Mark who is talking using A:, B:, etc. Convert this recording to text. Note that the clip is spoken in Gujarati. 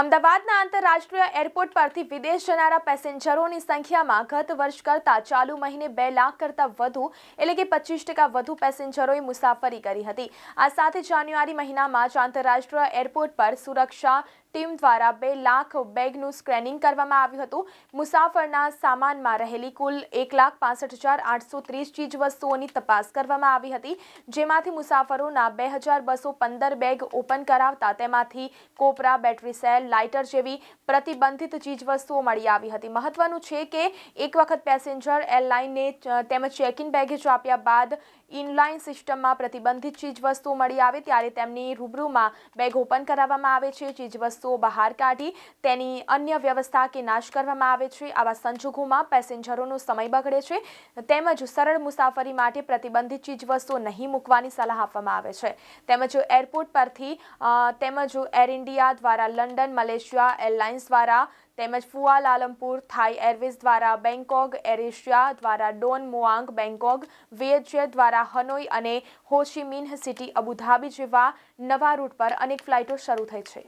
A: અમદાવાદના આંતરરાષ્ટ્રીય એરપોર્ટ પરથી વિદેશ જનારા પેસેન્જરોની સંખ્યામાં ગત વર્ષ કરતાં ચાલુ મહિને 2 લાખ કરતાં વધુ એટલે કે 25% વધુ પેસેન્જરોએ મુસાફરી કરી હતી। આ સાથે જાન્યુઆરી મહિનામાં જ આંતરરાષ્ટ્રીય એરપોર્ટ પર સુરક્ષા ટીમ દ્વારા 2 લાખ બેગનું સ્કેનિંગ કરવામાં આવ્યું હતું। મુસાફરના સામાનમાં રહેલી કુલ 1,65,830 ચીજવસ્તુઓની તપાસ કરવામાં આવી હતી, જેમાંથી મુસાફરોના 2,215 બેગ ઓપન કરાવતા તેમાંથી કોપરા, બેટરી સેલ, લાઇટર જેવી પ્રતિબંધિત ચીજવસ્તુઓ મળી આવી હતી। મહત્વનું છે કે એક વખત પેસેન્જર એરલાઇનને તેમજ ચેક-ઇન બેગેજ આપ્યા બાદ ઇનલાઇન સિસ્ટમમાં પ્રતિબંધિત ચીજવસ્તુઓ મળી આવે ત્યારે તેમની રૂબરૂમાં બેગ ઓપન કરાવવામાં આવે છે। ચીજવસ્તુઓ બહાર કાઢી તેની અન્ય વ્યવસ્થા કે નાશ કરવામાં આવે છે। આવા સંજોગોમાં પેસેન્જરોનો સમય બગડે છે તેમજ સરળ મુસાફરી માટે પ્રતિબંધિત ચીજવસ્તુઓ નહીં મૂકવાની સલાહ આપવામાં આવે છે। તેમજ એરપોર્ટ પરથી તેમજ એર ઇન્ડિયા દ્વારા લંડન, મલેશિયા એરલાઇન્સ દ્વારા તેમજ કુઆલાલંપુર, થાઈ એરવેઝ દ્વારા બેંકોક, એર એશિયા દ્વારા ડોન મુઆંગ બેંકોક, વિયેતજેટ દ્વારા હનોઈ અને હો ચી મિન્હ સિટી અબુધાબી જેવા નવા રૂટ પર અનેક ફ્લાઇટો શરૂ થઈ છે।